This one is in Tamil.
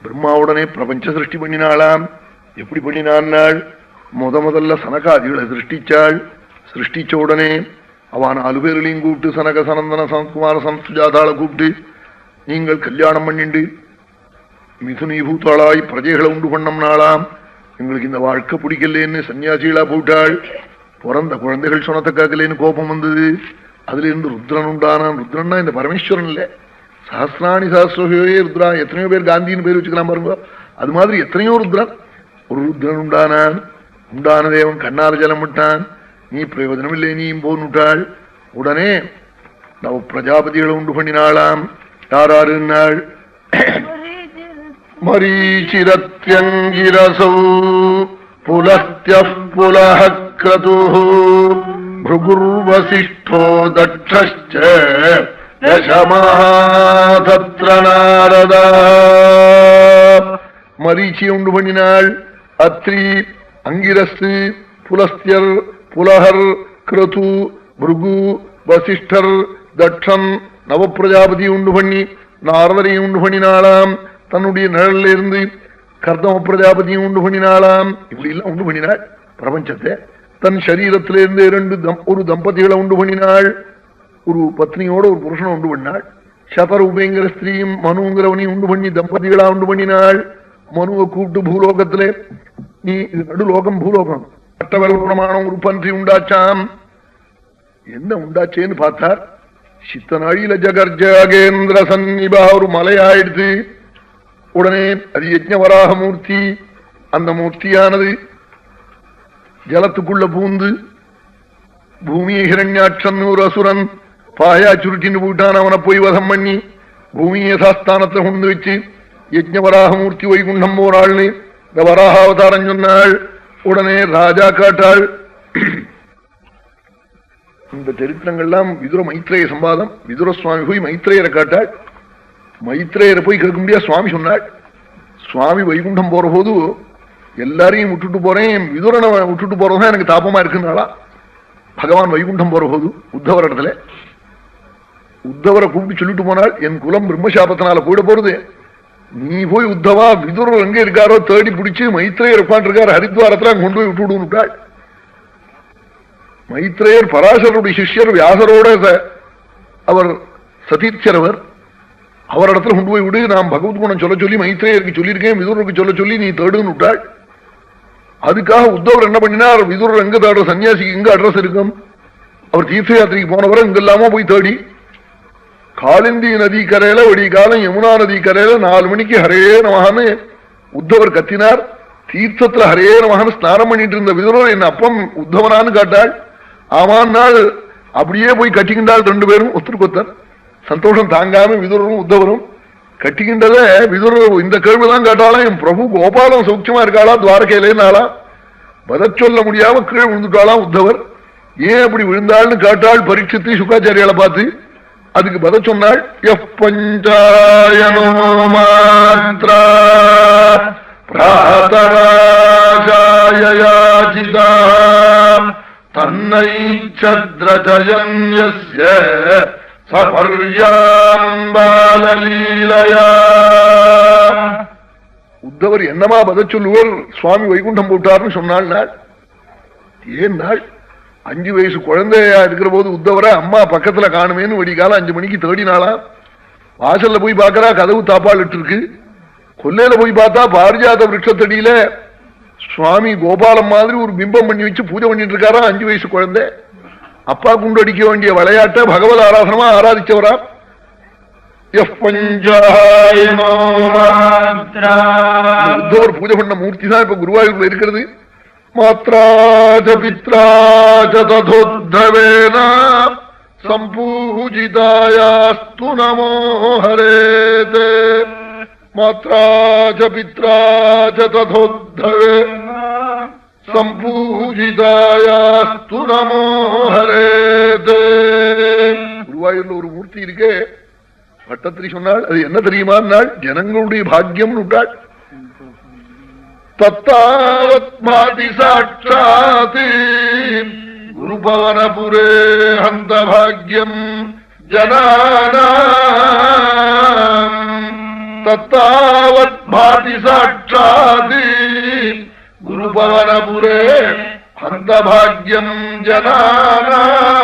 பிரம்மாவுடனே பிரபஞ்ச சிருஷ்டி பண்ணினாளாம். எப்படி பண்ணினாள்? முதல்ல சனகாதிகளை சிருஷ்டிச்சாள். சிருஷ்டிச்ச உடனே அவன் 4 பேர்களையும் கூப்பிட்டு, சனக சனந்தன சனத்குமார சம்சுஜாதாளை கூப்பிட்டு, நீங்கள் கல்யாணம் பண்ணிண்டு மிதுனீபூத்தாளாய் பிரஜைகளை உண்டு பண்ணம்னாளாம். எங்களுக்கு இந்த வாழ்க்கை பிடிக்கலன்னு சன்னியாசிகளா போயிட்டாள். பிறந்த குழந்தைகள் சொன்னத்தக்காக்கலேன்னு கோபம் வந்தது. அதுல இருந்து ருத்ரன் உண்டானான். ருத்ரன்னா இந்த பரமேஸ்வரன் இல்ல, சஹஸ்ராணி சஹஸ்ரே ருத்ரா. எத்தனையோ பேர் காந்தின்னு பேர் வச்சுக்கலாம் பாருங்க. அது மாதிரி எத்தனையோ ருத்ரன். ஒரு ருத்ரன் உண்டானான். உண்டான தேவன் கண்ணார ஜலம் விட்டான். நீ பிரயோஜனம் இல்லை, நீயும் போன்னுட்டாள். உடனே நவ பிரஜாபதிகளை உண்டு பண்ணினாளாம். யாராருன்னாள்? மரீச்சிரத்யங்கிரசௌ புலத்ய புலஹ க்ரது भृगुर्वसिष्ठो दक्षश्च दशमहातत्र नारदा. மரீச்சியை உண்டு பண்ணினாள். அத்ரி, அங்கிரசு, புலஸ்தியர், புலஹர், கிருது, பிருகு, வசிஷ்டர், தட்சன், நவப்பிரஜாபதி உண்டு பண்ணி நாரதரையும் உண்டு பண்ணினாளாம். தன்னுடைய நிழல்ல இருந்து கர்தம பிரஜாபதியும் உண்டு பண்ணினாளாம். இப்படி எல்லாம் உண்டு பண்ணினாள் பிரபஞ்சத்தை. தன் சரீரத்திலிருந்து ஒரு தம்பதிகளை உண்டு பண்ணினாள். ஒரு பத்னியோட ஒரு புருஷனை உண்டு பண்ணாள். சதரூபேங்கிற ஸ்திரீயும் மனுங்கிறவனையும் உண்டு பண்ணி தம்பதிகளா உண்டு பண்ணினாள். மனுவை கூப்பிட்டு பூலோகத்திலே, நீ இது நடுலோகம் பூலோகம், கட்டவரமான ஒரு பன்றி உண்டாச்சாம். என்ன உண்டாச்சேன்னு பார்த்தார். சித்தநாழியில ஜகர்ஜகேந்திர சன்னிபா ஒரு மலையாயிடுது. உடனே அது யஜ்ஞவராக மூர்த்தி. அந்த மூர்த்தியானது ஜலத்துக்குள்ள பூந்து பூமியை ஹிரண்யாட்சன் ஒரு அசுரன் பாயா சுருட்டின்னு போயிட்டான். அவனை போய் வதம் பண்ணி பூமியை சாஸ்தானத்தை கொண்டு வச்சு யஜ்ஞவராக மூர்த்தி வைகுண்டம் போறாள்னு இந்த வராக அவதாரம் சொன்னாள். உடனே ராஜா காட்டாள். இந்த சரித்திரங்கள்லாம் விதுர மைத்ரேய சம்பாதம். விதுர சுவாமி போய் மைத்ரேயரை காட்டாள். மைத்ரேயரை போய் கேட்க முடியாது. சுவாமி சொன்னாள், சுவாமி வைகுண்டம் போற போது எல்லாரையும் விட்டுட்டு போறேன், விதுரனை விட்டுட்டு போறதுதான் எனக்கு தாபமா இருக்குன்னாளா. பகவான் வைகுண்டம் போற போது உத்தவர் இடத்துல உத்தவரை கூப்பிட்டு சொல்லிட்டு போனாள், என் குலம் பிரம்மசாபத்தினால போயிட போறது, நீ போய் உத்தவா விதுரர் எங்க இருக்காரோ தேடி பிடிச்சு மைத்ரேயர் உட்காந்துருக்காரு ஹரித்வாரத்துல கொண்டு போய் விட்டு விட்டாள். மைத்ரேயர் பராசருடைய சிஷ்யர், வியாசரோட அவர் சதீச்சரவர். அவரிடத்துல கொண்டு போய் விடு, நான் பகவத் குணம் சொல்ல சொல்லி மைத்ரேயருக்கு சொல்லியிருக்கேன், விதுரருக்கு சொல்ல சொல்லி நீ தேடுன்னு விட்டாள். அதுக்காக உத்தவர் என்ன பண்ணினார், விதுரர் எங்க தேடுற, சன்னியாசிக்கு எங்க அட்ரஸ் இருக்கும், அவர் தீர்த்த யாத்திரைக்கு போனவரை இங்கெல்லாமோ போய் தேடி காலிந்தி நதி கரையில வெடி காலம் யமுனா நதி கரையில 4 மணிக்கு ஹரே நமகான்னு உத்தவர் கத்தினார். தீர்த்தத்துல ஹரே நமகான்னு ஸ்நானம் பண்ணிட்டு இருந்த விதுரர் என் அப்பம் உத்தவனான்னு காட்டாள். ஆமான்னாள். அப்படியே போய் கட்டிக்கின்றாள் 2 பேரும் ஒருத்தருக்கொத்தர். சந்தோஷம் தாங்காம விதுரரும் உத்தவரும் கட்டிக்கின்றத விதுரர் இந்த கேள்விதான் கேட்டாலும், என் பிரபு கோபாலம் சௌக்கியமா இருக்காளா துவாரகையிலேனாளா, பதில் சொல்ல முடியாம கீழே விழுந்துட்டாளாம் உத்தவர். ஏன் அப்படி விழுந்தாள்னு கேட்டாள் பரீட்சித்து சுக்காச்சாரியால பார்த்து. அதுக்கு பதில் சொன்னாள், எஃப் பஞ்சாயனோ மாத்ரா பிராதராஜாயயாஜிதா தன்னை சத்ரஜயன்யஸ்ய சபர்யாம்பாலலீலயா. உத்தவர் என்னமா பதில் சொல்லுவார், சுவாமி வைகுண்டம் போட்டார்னு சொன்னாள். நாள் ஏன் நாள் 5 வயசு குழந்தையா இருக்கிற போது உத்தவரை அம்மா பக்கத்துல காணுமேன்னு வெடிக்காலம் 5 மணிக்கு தேடினாளா. வாசல்ல போய் பார்க்கறா, கதவு தாப்பாளிட்டு இருக்கு. கொல்லையில போய் பார்த்தா பாரிஜாத விருட்சத்தடியில சுவாமி கோபாலம் மாதிரி ஒரு பிம்பம் பண்ணி வச்சு பூஜை பண்ணிட்டு இருக்காரா 5 வயசு குழந்தை. அப்பா குண்டு அடிக்க வேண்டிய விளையாட்டை பகவத் ஆராதனமா ஆராதிச்சவரா. உத்தவர் பூஜை பண்ண மூர்த்தி தான் இப்ப குருவாயூர்ல இருக்கிறது. மாத்ராஜ பித்ராஜ ததோத்தவேன சம்பூஜிதாயாஸ்து நமோ ஹரேதே. மாத்ராஜ பித்ராஜ ததோத்தவேன சம்பூஜிதாயாஸ்து நமோ ஹரேதே. குருவாயூர்ல ஒரு மூர்த்தி இருக்கே, பட்டத்திரி சொன்னாள். அது என்ன தெரியுமா, ஜனங்களுடைய பாக்கியம் விட்டாள். தத்தாவத்மாதி சாட்சாதி குருபவனபுரே ஹந்த பாக்யம் ஜனானாம். தத்தாவத்மாதி பாதி சாட்சாத் குருபவனபுரே அந்த பாக்யம் ஜனானாம்.